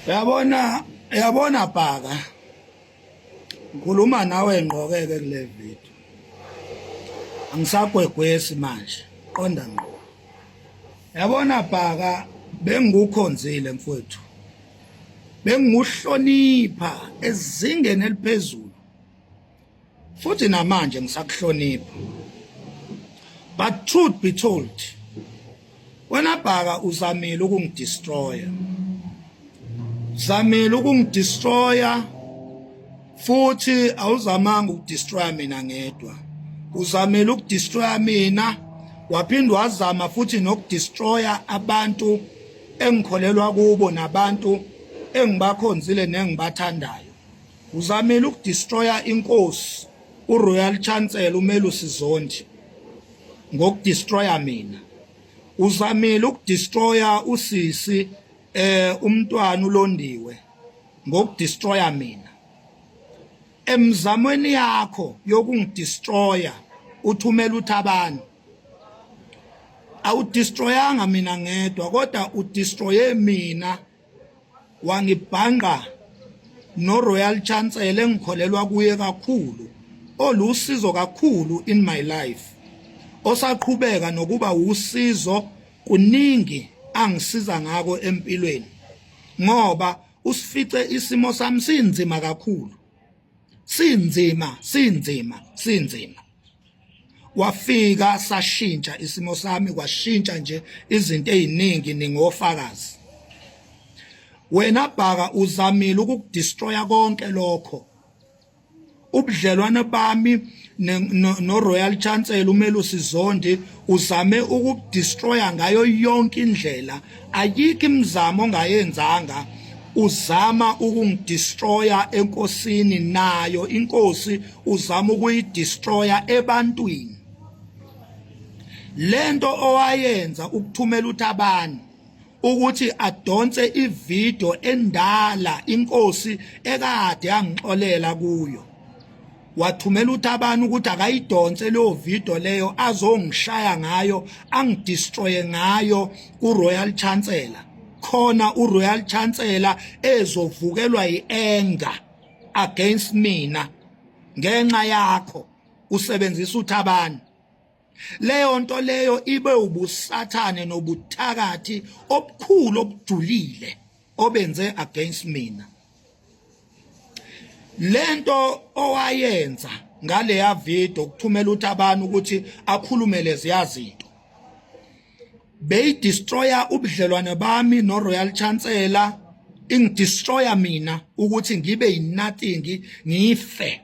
Yabona bhaka ngikhuluma nawe ngqokeke kule video angisagwegwesi manje qonda ngqo yabona bhaka bengikukhonzile mfowethu benguhlonipha ezingeni eliphezulu futhi namanje ngisakuhlonipha but truth be told wena bhaka uzamile ukungidestroya zamile ukungidestroya futhi awuzamanga ukudestroya mina ngedwa uzamile ukudestroya mina waphinde wazama futhi nokudestroya abantu engikholelwa kubo nabantu engibakhonzile nengibathandayo uzamile ukudestroya inkosi uRoyal Chancellor uMelusi Zondi ngokudestroya mina uzamile ukudestroya usisi umntwana uLondiwe ngokudestroya mina emzamweni yakho yokungidestroya uthumela uThabani awudestroyanga mina ngedwa kodwa udestroye mina wangibhanga noRoyal Chancellor engikholelwa kuye kakhulu olusizo kakhulu in my life osaqhubeka nokuba usizo kuningi angisiza ngako empilweni ngoba usifice isimo sami sinzima kakhulu sinzima wafika sashintsha isimo sami kwashintsha nje izinto eziningi ningofakazi wena bhaka uzamile ukudestroya konke lokho ubudlelwane bami noRoyal Chancellor uMelusi Zondi uzame ukudestroya ngayo yonke indlela ayikho imizamo ongayenzanga uzama ukungidestroya enkosini nayo inkosi uzama ukuyidestroya ebantwini lento owayenza ukuthumela uThabani ukuthi adonse ivideo endala inkosi ekade yangixolela kuyo wathumela uThabani ukuthi akayidonse leyo video leyo azongishaya ngayo angidestroye ngayo kuRoyal Chancellor khona uRoyal Chancellor ezovukelwa yianger against mina ngenxa yakho usebenzisa uThabani leyo nto leyo ibe ubusathane nobuthakathi obukhulu obujulile obenze against mina lento owayenza ngale ya video ukuthumela uThabani ukuthi akhulume lezi yazinto beyidestroya ubudlelwane bami noRoyal Chancellor ingidestroya mina ukuthi ngibe yinothing ngife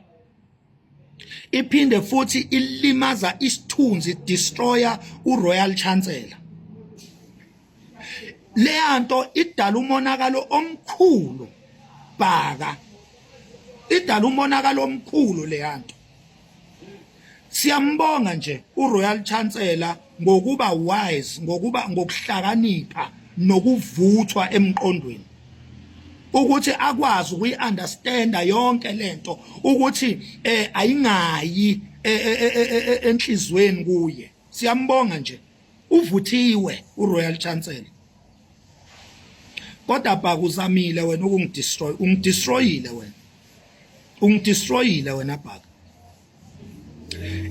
iphinde futhi ilimaza isithunzi destroya uRoyal Chancellor leyanto idala umonakalo omkhulu bhaka idala umonakalo omkhulu leyanto siyambonga nje uRoyal Chancellor ngokuba wise ngokuhlakanipha nokuvuthwa emqondweni ukuthi akwazi ukuyiunderstanda yonke lento ukuthi ayingayi enhlizweni kuye siyambonga nje uvuthiwe uRoyal Chancellor kodwa bhaka uzamile wena ungidestroyile wena bhaka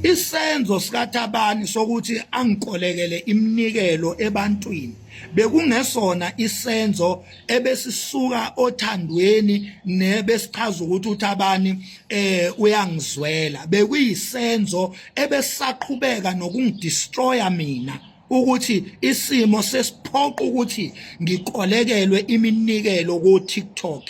isenzo sikaThabani sokuthi angikolekele iminikelo ebantwini bekungesona isenzo ebesisuka othandweni nebesichaza ukuthi uThabani uyangizwela bekuyisenzo ebesaqhubeka nokungidestroya mina ukuthi isimo sesiphoqa ukuthi ngikolekelwe iminikelo ku TikTok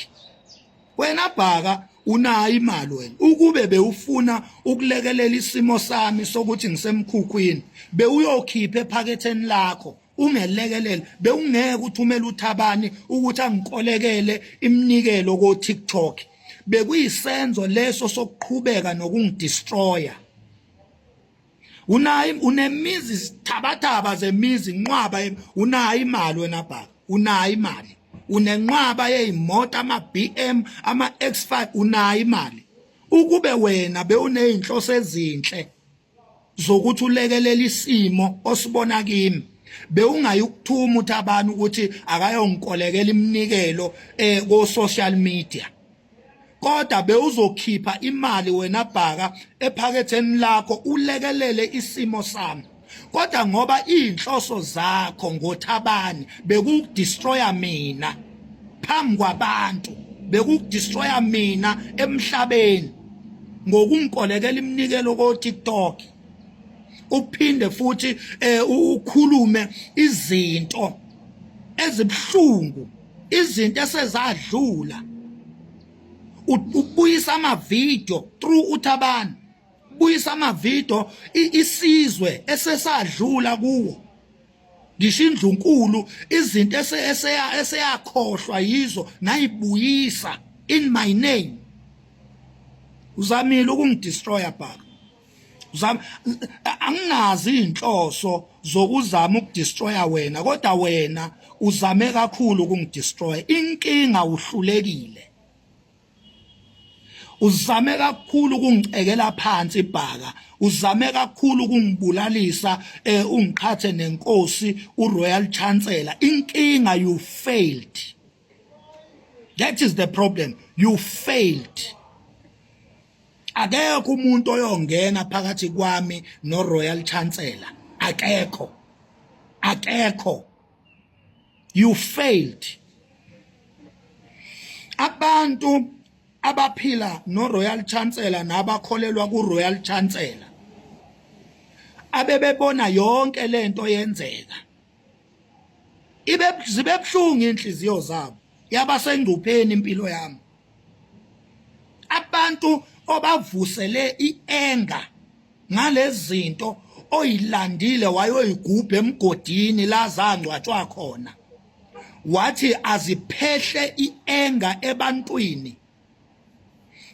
wena bhaka unayo imali wena ukube bewufuna ukulekelela isimo sami sokuthi ngisemkhukhwini bewuyokhipha ephaketheni lakho ungelekelele bewungeke uthumela uThabani ukuthi angikolekele iminikelo ku TikTok bekuyisenzo leso sokuqhubeka nokungidestroya unemizi sithabathaba zemizi nqwaba unayo imali wena bhaka unayo imali unenqwaba yezimoto ama-BM ama-X5 unayo imali ukube wena bewunezinhloso ezinhle zokuthi ulekelela isimo osibona kimi bewungayikuthuma uThabani ukuthi akayongikolekela iminikelo ko social media, kodwa bewuzokhipha imali wena Bhaka ephaketheni lakho ulekelele isimo sami. Kodwa ngoba inhloso zakho ngoThabani bekudestroya mina phambi kwabantu, bekudestroya mina emhlabeni ngokungikolekela iminikelo ko TikTok, uphinde futhi ukhulume izinto ezibhlungu, izinto esezadlula, ubuyisa ama video through uThabani, buyisa ama video isizwe esesadlula kuwo, ngisho indlunkulu izinto eseyakhohlwa yizo nayibuyisa in my name. Uzamile ukungidestroya Bhaka. Anginazi inhloso zokuzama ukudestroya wena, kodwa wena uzame kakhulu ukungidestroya. Inkinga uhlulekile. Uzame kakhulu ukungicekela phansi Bhaka, uzame kakhulu ukungibulalisa ungiqhathe nenkosi uRoyal Chancellor. Inkinga, you failed. That is the problem. You failed. Akekho umuntu oyongena phakathi kwami noRoyal Chancellor. Akekho. You failed. Abantu abaphila noRoyal Chancellor nabakholelwa kuRoyal Chancellor abebebona yonke lento yenzeka, zibebhlungu inhliziyo zabo, yabasengcupheni impilo yami. Abantu obavusele ienga ngalezinto oyilandile wayoyigubha emgodini la zangcwatshwa khona, wathi aziphehle ienga ebantwini,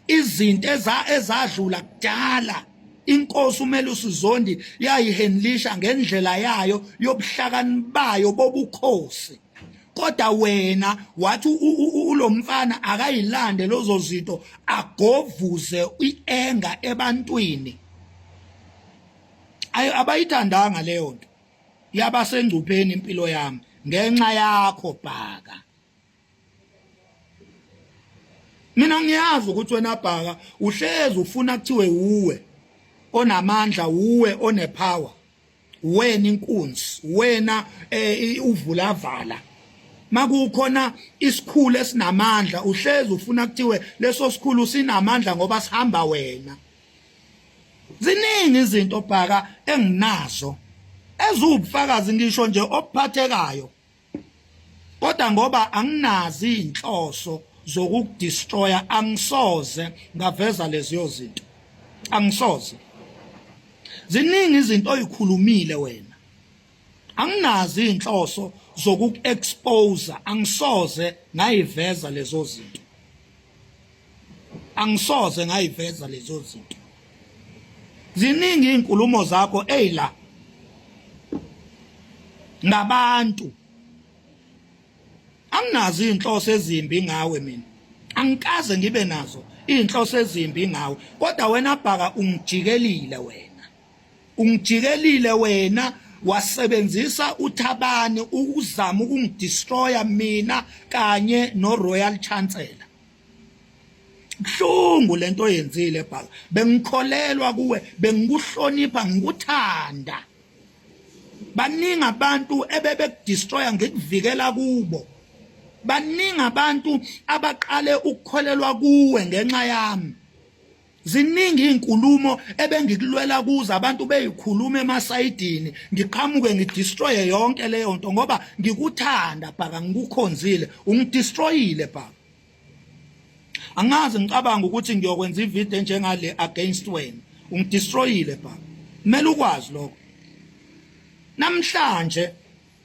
izinto ezadlula kudala. Inkosi uMelusi Zondi yayihandlisha ngendlela yayo yobuhlakani bayo bobukhosi, kodwa wena wathi ulomfana akayilande lozo zinto agovuze ienga ebantwini. Abayithandanga leyo nto, yabasengcupheni impilo yami ngenxa yakho Bhaka. Mina ngiyazi ukuthi wena Bhaka uhlezi ufuna kuthiwe uwe onamandla, uwe onepower, wena inkunzi, wena uvulavala. Makukhona isikhulu esinamandla uhlezi ufuna kuthiwe leso sikhulu sinamandla ngoba sihamba wena. Ziningi izinto Bhaka enginazo ezubufakazi ngisho nje obuphathekayo, kodwa ngoba anginazi inhloso zokudestroya angisoze ngaveza lezo zinto, angisoze. Ziningi izinto oyikhulumile wena, anginazi inhloso zokuexpose, angisoze ngayiveza lezo zinto, angisoze ngayiveza lezo zinto. Ziningi inkulumo zakho eyila nabantu, anginazi inhloso ezimbi ngawe mina, angikaze ngibe nazo inhloso ezimbi ngawe, kodwa wena Bhaka ungijikelile wena wasebenzisa uThabani ukuzama ukungidestroya mina kanye noRoyal Chancellor. Kuhlungu lento oyenzile Bhaka, bengikholelwa kuwe, bengikuhlonipha, ngikuthanda. Baningi abantu ebebekudestroya ngikuvikela kubo, baningi abantu abaqale ukukholelwa kuwe ngenxa yami. Ziningi inkulumo ebengikulwela kuzo, abantu beyikhuluma emasayidini, ngiqhamuke ngidestroye yonke leyo nto ngoba ngikuthanda Bhaka, ngikukhonzile, ungidestroyile Bhaka. Angazi ngicabanga ukuthi ngiyokwenza ivideo enjengale against wena, ungidestroyile Bhaka, kumele ukwazi lokho.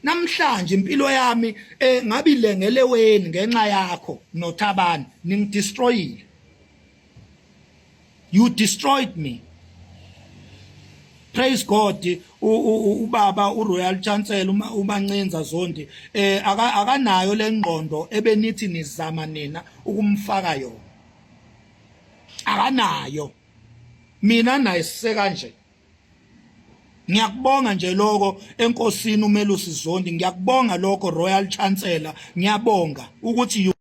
Namhlanje impilo yami ngabilengele wena ngenxa yakho noThabani, ningidestroyile. You destroyed me. Praise God. Ubaba uRoyal Chancellor uMancinza Zondi akanayo lengqondo ebenithi nizama nina ukumfaka yona, akanayo. Mina nayiseka nje, ngiyakubonga nje lokho enkosini uMelusi Zondi, ngiyakubonga lokho Royal Chancellor, ngiyabonga ukuthi